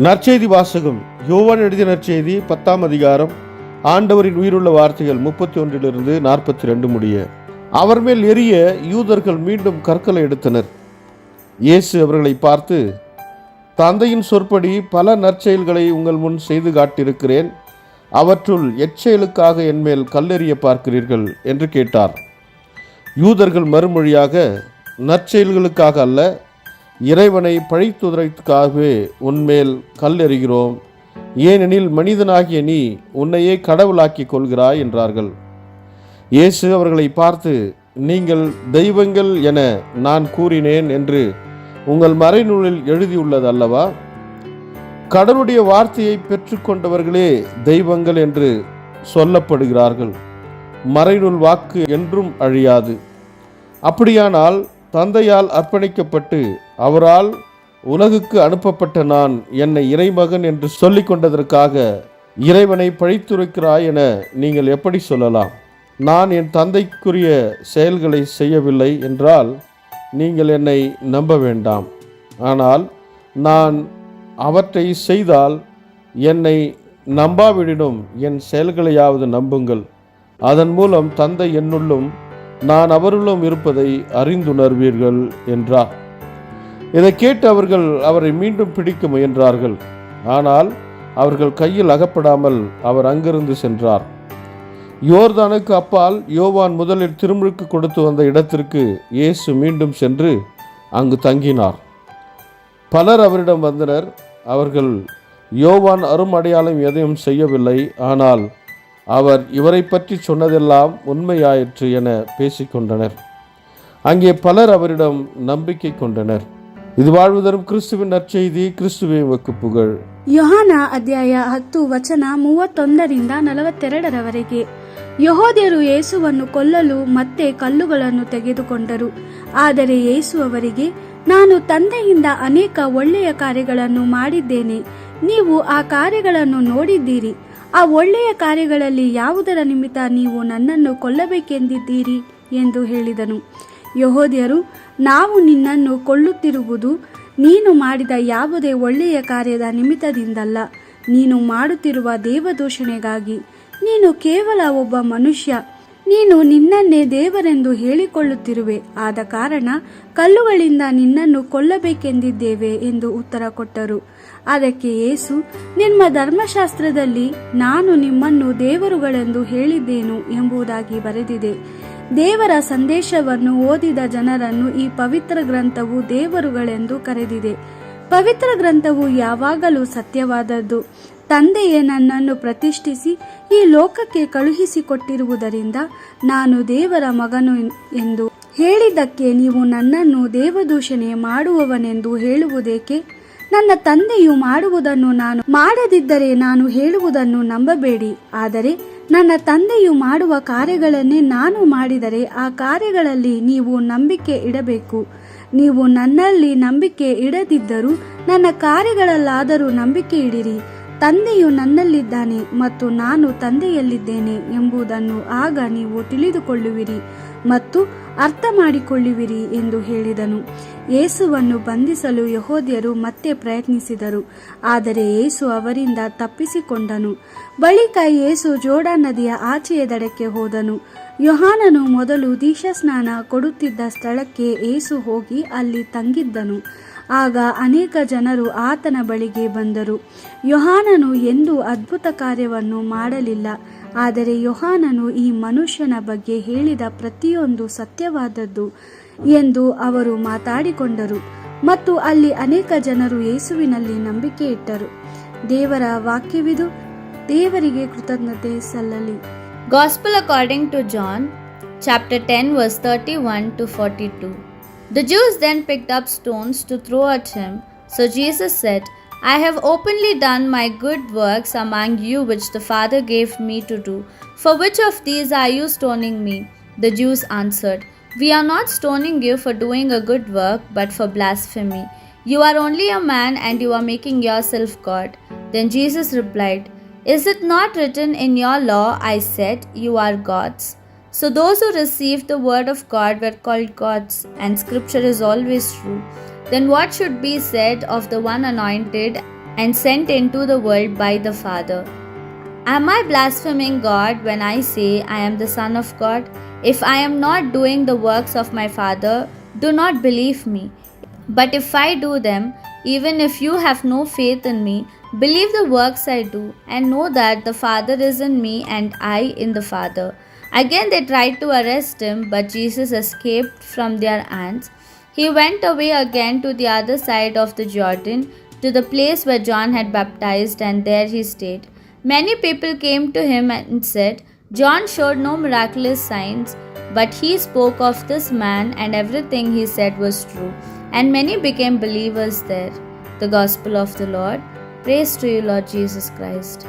நற்செய்தி வாசகம். யோவான் எழுதிய நற்செய்தி 10ஆம் அதிகாரம். ஆண்டவரின் உயிருள்ள வார்த்தைகள் 31 42 முடிய. அவர் மேல் எரிய யூதர்கள் மீண்டும் கற்களை எடுத்தனர். இயேசு அவர்களை பார்த்து, தந்தையின் சொற்படி பல நற்செயல்களை உங்கள் முன் செய்து காட்டியிருக்கிறேன். அவற்றுள் எச்செயலுக்காக என்மேல் கல்லெறிய பார்க்கிறீர்கள் என்று கேட்டார். யூதர்கள் மறுமொழியாக, நற்செயல்களுக்காக அல்ல, இறைவனை பழித்துரைத்துக்காகவே உன்மேல் கல்லெறிகிறோம். ஏனெனில் மனிதனாகிய நீ உன்னையே கடவுளாக்கிக் கொள்கிறாய் என்றார்கள். இயேசு அவர்களை பார்த்து, நீங்கள் தெய்வங்கள் என நான் கூறினேன் என்று உங்கள் மறைநூலில் எழுதியுள்ளது அல்லவா? கடவுளுடைய வார்த்தையை பெற்றுக்கொண்டவர்களே தெய்வங்கள் என்று சொல்லப்படுகிறார்கள். மறைநூல் வாக்கு என்றும் அழியாது. அப்படியானால் தந்தையால் அர்ப்பணிக்கப்பட்டு அவரால் உலகுக்கு அனுப்பப்பட்ட நான் என்னை இறைமகன் என்று சொல்லிக் கொண்டதற்காக இறைவனை பழித்துரைக்கிறாய் என நீங்கள் எப்படி சொல்லலாம்? நான் என் தந்தைக்குரிய செயல்களை செய்யவில்லை என்றால் நீங்கள் என்னை நம்ப வேண்டாம். ஆனால் நான் அவற்றை செய்தால் என்னை நம்பாவிடினும் என் செயல்களையாவது நம்புங்கள். அதன் மூலம் தந்தை என்னுள்ளும் நான் அவருள்ளும் இருப்பதை அறிந்துணர்வீர்கள் என்றார். இதை கேட்டு அவர்கள் அவரை மீண்டும் பிடிக்க முயன்றார்கள். ஆனால் அவர்கள் கையில் அகப்படாமல் அவர் அங்கிருந்து சென்றார். யோர்தானுக்கு அப்பால் யோவான் முதலில் திருமுழுக்கு கொடுத்து வந்த இடத்திற்கு இயேசு மீண்டும் சென்று அங்கு தங்கினார். பலர் அவரிடம் வந்தனர். அவர்கள் யோவான் அருமடையாளம் எதையும் செய்யவில்லை, ஆனால் அவர் இவரை பற்றி சொன்னதெல்லாம் உண்மையாயிற்று என பேசிக்கொண்டனர். அங்கே பலர் அவரிடம் நம்பிக்கை கொண்டனர். இது வாழ்வு தரும் கிறிஸ்துவின் நற்செய்தி. கிறிஸ்துவே உமக்கு புகழ். ಯೋಹಾನ ಅಧ್ಯಾಯ 10 ವಚನ 31 42 ಯೆಹೂದ್ಯರು ಯೇಸುವನ್ನು ಕೊಲ್ಲಲು ಮತ್ತೆ ಕಲ್ಲುಗಳನ್ನು ತೆಗೆದುಕೊಂಡರು. ಆದರೆ ಯೇಸು ಅವರಿಗೆ, ನಾನು ತಂದೆಯಿಂದ ಅನೇಕ ಒಳ್ಳೆಯ ಕಾರ್ಯಗಳನ್ನು ಮಾಡಿದ್ದೇನೆ. ನೀವು ಆ ಕಾರ್ಯಗಳನ್ನು ನೋಡಿದ್ದೀರಿ. ಆ ಒಳ್ಳೆಯ ಕಾರ್ಯಗಳಲ್ಲಿ ಯಾವುದರ ನಿಮಿತ್ತ ನೀವು ನನ್ನನ್ನು ಕೊಲ್ಲಬೇಕೆಂದಿದ್ದೀರಿ ಎಂದು ಹೇಳಿದನು. ಯೆಹೂದ್ಯರು, ನಾವು ನಿನ್ನನ್ನು ಕೊಲ್ಲುತ್ತಿರುವುದು ನೀನು ಮಾಡಿದ ಯಾವುದೇ ಒಳ್ಳೆಯ ಕಾರ್ಯದ ನಿಮಿತ್ತದಿಂದಲ್ಲ, ನೀನು ಮಾಡುತ್ತಿರುವ ದೇವದೂಷಣೆಗಾಗಿ. ನೀನು ಕೇವಲ ಒಬ್ಬ ಮನುಷ್ಯ. ನೀನು ನಿನ್ನನ್ನೇ ದೇವರೆಂದು ಹೇಳಿಕೊಳ್ಳುತ್ತಿರುವೆ. ಆದ ಕಾರಣ ಕಲ್ಲುಗಳಿಂದ ನಿನ್ನನ್ನು ಕೊಲ್ಲಬೇಕೆಂದಿದ್ದೇವೆ ಎಂದು ಉತ್ತರ ಕೊಟ್ಟರು. ಅದಕ್ಕೆ ಯೇಸು, ನಿಮ್ಮ ಧರ್ಮಶಾಸ್ತ್ರದಲ್ಲಿ ನಾನು ನಿಮ್ಮನ್ನು ದೇವರುಗಳೆಂದು ಹೇಳಿದ್ದೇನು ಎಂಬುದಾಗಿ ಬರೆದಿದೆ. ದೇವರ ಸಂದೇಶವನ್ನು ಓದಿದ ಜನರನ್ನು ಈ ಪವಿತ್ರ ಗ್ರಂಥವು ದೇವರುಗಳೆಂದು ಕರೆದಿದೆ. ಪವಿತ್ರ ಗ್ರಂಥವು ಯಾವಾಗಲೂ ಸತ್ಯವಾದದ್ದು. ತಂದೆಯೇ ನನ್ನನ್ನು ಪ್ರತಿಷ್ಠಿಸಿ ಈ ಲೋಕಕ್ಕೆ ಕಳುಹಿಸಿಕೊಟ್ಟಿರುವುದರಿಂದ ನಾನು ದೇವರ ಮಗನು ಎಂದು ಹೇಳಿದ್ದಕ್ಕೆ ನೀವು ನನ್ನನ್ನು ದೇವದೂಷಣೆ ಮಾಡುವವನೆಂದು ಹೇಳುವುದೇಕೆ? ನನ್ನ ತಂದೆಯು ಮಾಡುವುದನ್ನು ನಾನು ಮಾಡದಿದ್ದರೆ ನಾನು ಹೇಳುವುದನ್ನು ನಂಬಬೇಡಿ. ಆದರೆ ನನ್ನ ತಂದೆಯು ಮಾಡುವ ಕಾರ್ಯಗಳನ್ನೇ ನಾನು ಮಾಡಿದರೆ ಆ ಕಾರ್ಯಗಳಲ್ಲಿ ನೀವು ನಂಬಿಕೆ ಇಡಬೇಕು. ನೀವು ನನ್ನಲ್ಲಿ ನಂಬಿಕೆ ಇಡದಿದ್ದರೂ ನನ್ನ ಕಾರ್ಯಗಳಲ್ಲಾದರೂ ನಂಬಿಕೆ ಇಡಿರಿ. ತಂದೆಯು ನನ್ನಲ್ಲಿದ್ದಾನೆ ಮತ್ತು ನಾನು ತಂದೆಯಲ್ಲಿದ್ದೇನೆ ಎಂಬುದನ್ನು ಆಗ ನೀವು ತಿಳಿದುಕೊಳ್ಳುವಿರಿ ಮತ್ತು ಅರ್ಥ ಮಾಡಿಕೊಳ್ಳುವಿರಿ ಎಂದು ಹೇಳಿದನು. ಯೇಸುವನ್ನು ಬಂಧಿಸಲು ಯೆಹೂದ್ಯರು ಮತ್ತೆ ಪ್ರಯತ್ನಿಸಿದರು, ಆದರೆ ಯೇಸು ಅವರಿಂದ ತಪ್ಪಿಸಿಕೊಂಡನು. ಬಳಿಕ ಯೇಸು ಜೋರ್ಡಾನ್ ನದಿಯ ಆಚೆಯ ದಡಕ್ಕೆ ಹೋದನು. ಯೋಹಾನನು ಮೊದಲು ದೀಕ್ಷಾಸ್ನಾನ ಕೊಡುತ್ತಿದ್ದ ಸ್ಥಳಕ್ಕೆ ಯೇಸು ಹೋಗಿ ಅಲ್ಲಿ ತಂಗಿದ್ದನು. ಆಗ ಅನೇಕ ಜನರು ಆತನ ಬಳಿಗೆ ಬಂದರು. ಯೋಹಾನನು ಎಂದೂ ಅದ್ಭುತ ಕಾರ್ಯವನ್ನು ಮಾಡಲಿಲ್ಲ, ಆದರೆ ಯೋಹಾನನು ಈ ಮನುಷ್ಯನ ಬಗ್ಗೆ ಹೇಳಿದ ಪ್ರತಿಯೊಂದು ಸತ್ಯವಾದದ್ದು ಎಂದು ಅವರು ಮಾತಾಡಿಕೊಂಡರು. ಮತ್ತು ಅಲ್ಲಿ ಅನೇಕ ಜನರು ಯೇಸುವಿನಲ್ಲಿ ನಂಬಿಕೆ ಇಟ್ಟರು. ದೇವರ ವಾಕ್ಯವಿದು. ದೇವರಿಗೆ ಕೃತಜ್ಞತೆ ಸಲ್ಲಲಿ. Gospel according to John, chapter 10, verse 31 to 42. The Jews then picked up stones to throw at him. So Jesus said, I have openly done my good works among you which the Father gave me to do. For which of these are you stoning me? The Jews answered, We are not stoning you for doing a good work, but for blasphemy. You are only a man and you are making yourself God. Then Jesus replied, Is it not written in your law, I said, you are gods? So those who received the word of God were called gods, and scripture is always true. Then what should be said of the one anointed and sent into the world by the Father. Am I blaspheming God when I say I am the Son of God? If I am not doing the works of my Father, do not believe me. But if I do them, even if you have no faith in me, believe the works I do, and know that the Father is in me and I in the Father. Again they tried to arrest him, but Jesus escaped from their hands. He went away again to the other side of the Jordan, to the place where John had baptized, and there he stayed. Many people came to him and said, John showed no miraculous signs, but he spoke of this man, and everything he said was true. And many became believers there. The Gospel of the Lord. Praise to you, Lord Jesus Christ.